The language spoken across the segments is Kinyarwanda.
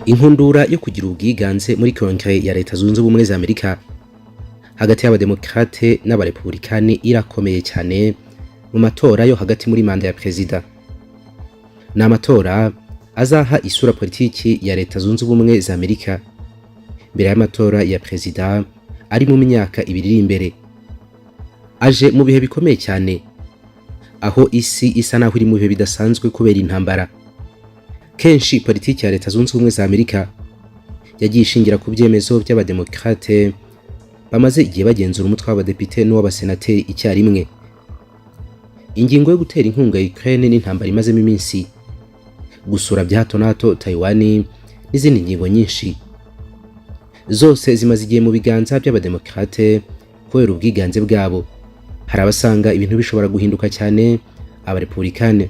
Inkundura yo kugira ubwiganze muri Kongere ya Leta Zunze Ubumwe za Amerika hagati y'Abademokrate n'Abarepublikani irakomeye cyane mu matora yo hagati muri manda ya perezida. Ni amatora azaha isura politiki ya Leta Zunze Ubumwe za Amerika mbere y'amatora ya perezida ari mu myaka ibiri iri imbere. Aje mu bihe bikomeye cyane aho isi isa naho iri mu bihe bidasanzwe kubera intambara. Kenshi politiki ya Leta Zunze Ubumwe za Amerika yagiye ishingira ku byemezo by'Abademokrate bamaze igihe bagenzura umutwe w'Abadepite n'uw'Abasenateri icyarimwe. Ingingo yo gutera inkunga Ukraine n'intambara imazemo iminsi, gusura bya hato na hato Taiwan n'izindi ngingo nyinshi, zose zimaze igihe mu biganza by'Abademokrate kubera ubwiganze bwabo. Hari abasanga ibintu bishobora guhinduka cyane, Abarepublikane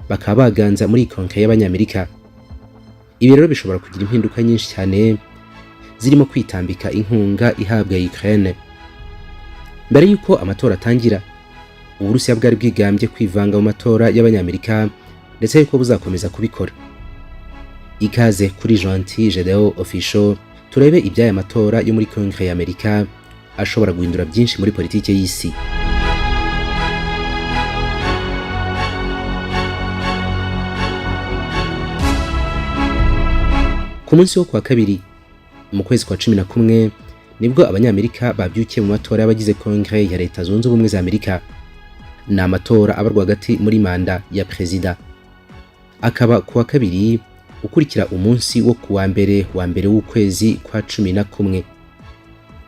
bakaba baganza muri Kongere y'Abanyamerika. Ibi rero bishobora kugira impinduka nyinshi cyane zirimo kwitambika inkunga ihabwa Ukraine. Mbere yuko amatora atangira, Uburusiya bwari bwigambye kwivanga mu matora y'Abanyamerika ndetse yuko buzakomeza kubikora. Ikaze kuri Gentil Gedeon Official, turebe iby'aya matora yo muri Kongere y'Amerika ashobora guhindura byinshi muri politiki y'isi. Ku munsi wo kwa kabiri mu kwezi kwa 11 nibwo Abanyamerika babyukiye mu matora y'abagize Kongere ya Leta Zunze Ubumwe za Amerika. Ni amatora abarwa hagati muri manda ya perezida. Akaba kuwa kabiri ukurikira umunsi wo kuwa mbere w'ukwezi kwa 11.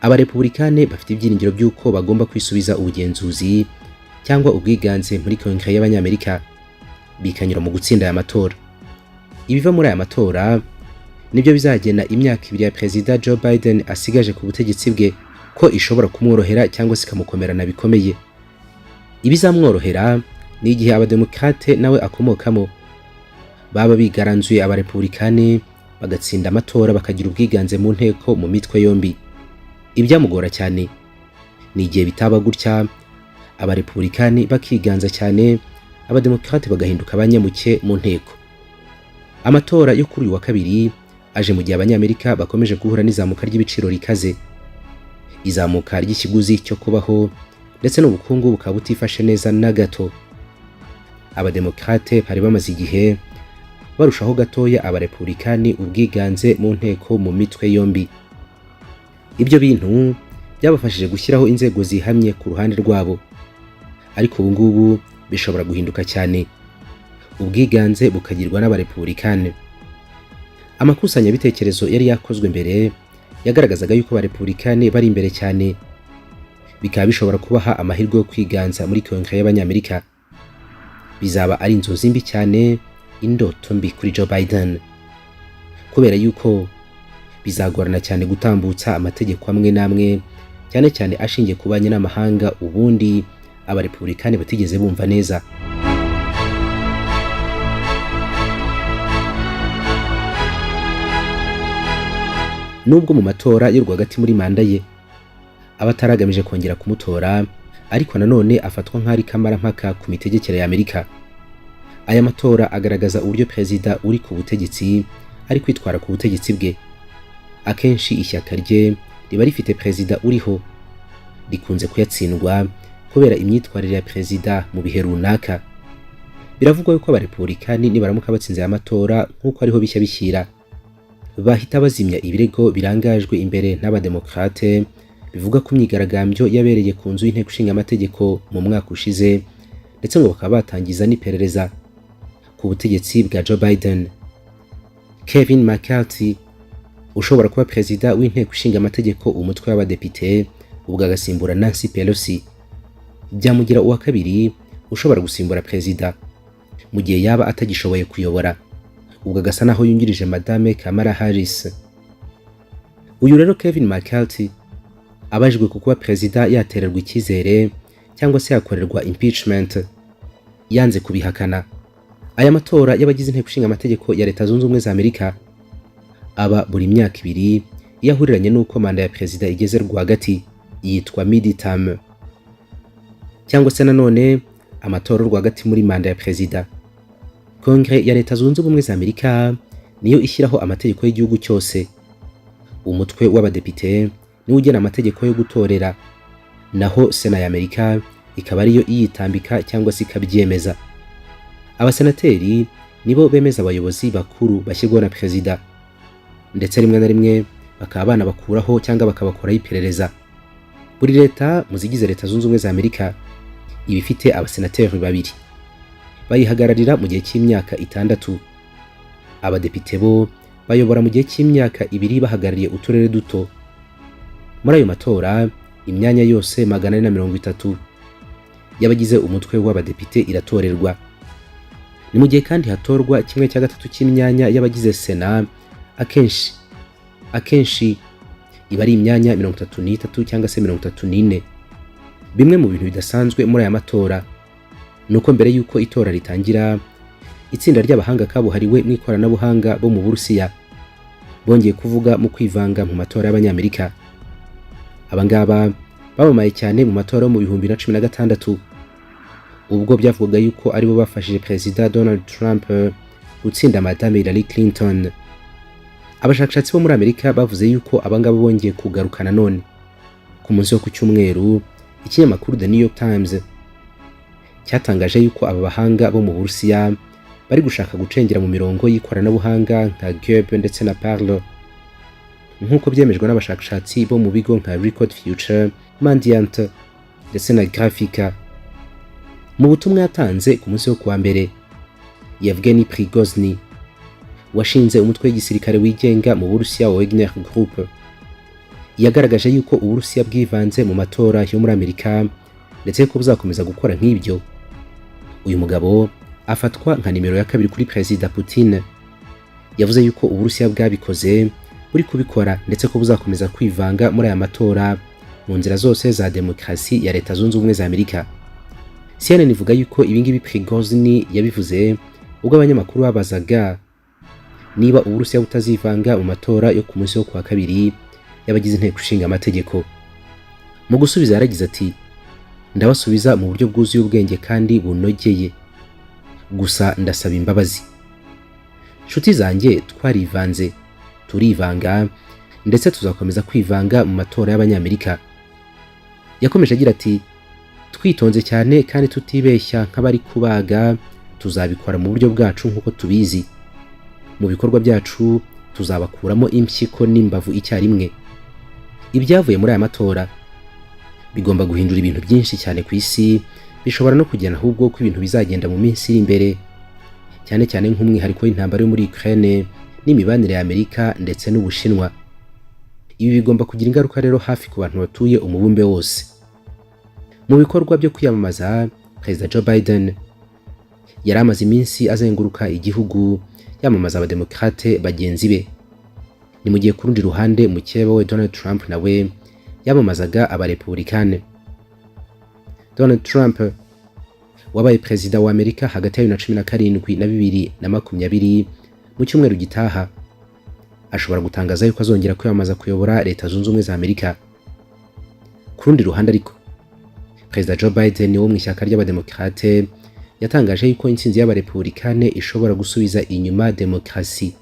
Abarepublikane bafite ibyiringiro by'uko bagomba kwisubiza ubugenzuzi cyangwa ubwiganze muri Kongere y'Abanyamerika bikanyura mu gutsinda aya matora. Ibiva muri aya matora nibyo bizagena imyaka ibiri ya perezida Joe Biden asigaje ku butegetsi bwe ko ishobora kumworohera cyangwa sikamukomerana bikomeye. Ibizamworohera ni igihe Abademokrate nawe akomokamo baba bigaranzuye Abarepublikani bagatsinda amatora bakagira ubwiganze mu nteko mu mitwe yombi. Ibyamugora cyane ni igihe bitaba gutya, Abarepublikani bakiganza cyane, Abademokrate bagahinduka abanyamuke mu nteko. Amatora yo kuri uyu wa kabiri aje mu gihe Abanyamerika bakomeje guhura n'izamuka ry'ibiciro rikaze, izamuka ry'ikiguzi cyo kubaho ndetse n'ubukungu bukaba butifashe neza na gato. Abademokrate bari bamaze igihe barushaho gatoya Abarepublikani ubwiganze mu nteko mu mitwe yombi. Ibyo bintu byabafashije gushyiraho inzego zihamye ku ruhande rwabo, ariko ubu ngubu bishobora guhinduka cyane, ubwiganze bukagirwa n'Abarepublikani. Amakusanyabitekerezo yari yakozwe mbere yagaragazaga yuko Abarepublikani bari imbere cyane, bikaba bishobora kubaha amahirwe yo kwiganza muri Kongere y'Abanyamerika. Bizaba ari inzozi mbi cyane, indoto mbi kuri Joe Biden, kubera yuko bizagorana cyane gutambutsa amategeko amwe n'amwe, cyane cyane ashingiye ku banye n'amahanga ubundi Abarepublikani batigeze bumva neza. Nubwo mu matora y'u rwagati muri manda ye abataragamije kongera kumutora, ariko nanone afatwa nk'ari kamarampaka ku mitegekere ya Amerika. Aya matora agaragaza uburyo perezida uri ku butegetsi ari kwitwara ku butegetsi bwe. Akenshi ishyaka rye riba rifite perezida uriho rikunze kuyatsindwa kubera imyitwarire ya perezida mu bihe runaka. Biravugwa yuko Abarepublikani nibaramuka batsinze aya matora nk'uko ariho bishya bishyira, bahita bazimya ibirego birangajwe imbere n'Abademokrate bivuga ku myigaragambyo yabereye ku nzu y'inteko ishinga amategeko mu mwaka ushize, ndetse ngo bakaba batangiza n'iperereza ku butegetsi bwa Joe Biden. Kevin McCarthy ushobora kuba perezida w'inteko ishinga amategeko umutwe w'Abadepite ubwo agasimbura Nancy Pelosi, byamugira uwa kabiri ushobora gusimbura perezida mu gihe yaba atagishoboye kuyobora, ubwo agasa naho yungirije Madame Kamala Harris. Uyu rero Kevin McCarthy abajwe ku kuba perezida yatererwa icyizere cyangwa se yakorerwa impeachment, yanze kubihakana. Aya matora y'abagize inteko ishinga amategeko ya Leta Zunze Ubumwe za Amerika aba buri myaka ibiri, yahuriranye n'uko manda ya perezida igeze rwagati, yitwa midterm. Cyangwa se nanone amatora rwagati muri manda ya perezida. Kongere ya Leta Zunze Ubumwe za Amerika niyo ishyiraho amategeko y'igihugu cyose. Umutwe w'abadepite niwo ugena amategeko yo gutorera, naho Sena ya Amerika ikaba ariyo iyitambika cyangwa se ikabyemeza. Abasenateri nibo bemeza abayobozi bakuru bashyirwaho na perezida, ndetse rimwe na rimwe bakaba banabakuraho cyangwa bakabakoraho iperereza. Buri leta mu zigize Leta Zunze Ubumwe za Amerika iba ifite abasenateri babiri bayihagararira mu gihe cy'imyaka 6. Abadepite bo bayobora mu gihe cy'imyaka 2 bahagarariye uturere duto. Muri ayo matora imyanya yose 430 y'abagize umutwe w'abadepite iratorerwa. Ni mu gihe kandi hatorwa 1/3 cy'imyanya y'abagize Sena, akenshi iba ari imyanya 33 cyangwa se 34. Bimwe mu bintu bidasanzwe muri aya matora nuko mbere yuko itora ritangira, itsinda ry'abahanga kabuhariwe mu ikoranabuhanga bo mu Burusiya bongeye kuvuga mu kwivanga mu matora y'abanyamerika. Abangaba babamaye cyane mu matora mu 2016 ubwo byavugaga yuko aribo bafashije Perezida Donald Trump gutsinda Madame Hillary Clinton. Abashakashatsi bo muri Amerika bavuze yuko abangaba bongeye kugarukana none. Ku munsi wo ku cyumweru, ikinyamakuru The New York Times cyatangaje yuko aba bahanga bo mu Burusiya bari gushaka gucengera mu mirongo y'ikoranabuhanga nka Geb ndetse na Parler, nk'uko byemejwe n'abashakashatsi bo mu bigo nka Record Future, Mandiant ndetse na Graphica. Mu butumwa yatanze ku munsi wo kuwa mbere, Yevgeny Prigozhin washinze umutwe w'igisirikare wigenga mu Burusiya wa Wagner Group yagaragaje yuko Uburusiya bwivanze mu matora yo muri Amerika ndetse ko buzakomeza gukora nk'ibyo. Uyu mugabo afatwa nka nimero ya 2 kuri Perezida Putin. Yavuze yuko Uburusiya bwabikoze buri kubikora ndetse ko buzakomeza kwivanga muri aya matora mu nzira zose za demokrasi ya Leta Zunze Ubumwe za Amerika. CNN ivuga yuko ibingibi Prigozhin yabivuze ubwo abanyamakuru babazaga niba Uburusiya butazivanga mu matora yo ku munsi wo kwa kabiri y'abagize inteko ishinga amategeko. Mu gusubiza yaragize ati, ndabasubiza mu buryo bwuzuye ubwenge kandi bunogeye, gusa ndasaba imbabazi. Nshuti zanjye, twarivanze, turivanga ndetse tuzakomeza kwivanga mu matora y'abanyamerika. Yakomeje agira ati, twitonze cyane kandi tutibeshya nk'abari kubaga, tuzabikora mu buryo bwacu nk'uko tubizi. Mu bikorwa byacu tuzabakuramo impyiko n'imbavu icyarimwe. Ibyavuye muri aya matora bigomba guhindura ibintu byinshi cyane ku isi, bishobora no kugena ahubwo ko ibintu bizagenda mu minsi iri imbere, cyane cyane nk'umwihariko w'intambara yo muri Ukraine n'imibanire ya Amerika ndetse n'Ubushinwa. Ibi bigomba kugira ingaruka rero hafi ku bantu batuye umubumbe wose. Mu bikorwa byo kwiyamamaza, Perezida Joe Biden yari amaze iminsi azenguruka igihugu yamamaza abademokrate bagenzi be. Ni mu gihe ku rundi ruhande mukeba we Donald Trump nawe yamamazaga abarepublikane. Donald Trump wabaye perezida wa Amerika hagati ya 2017 na 2020 mu cyumweru gitaha ashobora gutangaza yuko azongera kwiyamamaza kuyobora Leta Zunze Ubumwe za Amerika. Ku rundi ruhande ariko, Perezida Joe Biden wo mu ishyaka ry'abademokrate yatangaje yuko intsinzi y'abarepublikane ishobora gusubiza inyuma demokrasi.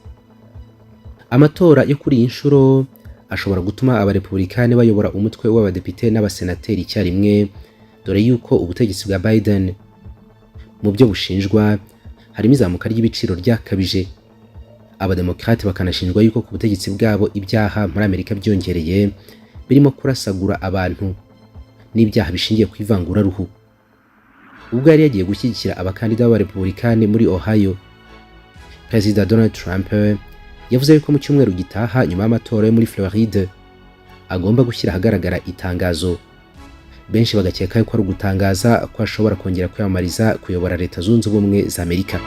Amatora yo kuri iyi nshuro ashobora gutuma abarepublikane bayobora umutwe w'abadepite n'abasenateri icyarimwe, dore yuko ubutegetsi bwa Biden mu byo bushinjwa harimo izamuka ry'ibiciro ryakabije. Abademokrate bakanashinjwa yuko ku butegetsi bwabo ibyaha muri Amerika byongereye birimo kurasagura abantu n'ibyaha bishingiye ku ivanguraruhu. Ubwo yari yagiye gushyigikira abakandida b'abarepublikane muri Ohio, Perezida Donald Trump yavuze yuko mu cyumweru gitaha nyuma y'amatora yo muri Floride agomba gushyira ahagaragara itangazo. Benshi bagakeka yuko ari ugutangaza ko ashobora kongera kwiyamamariza kuyobora Leta Zunze Ubumwe za Amerika.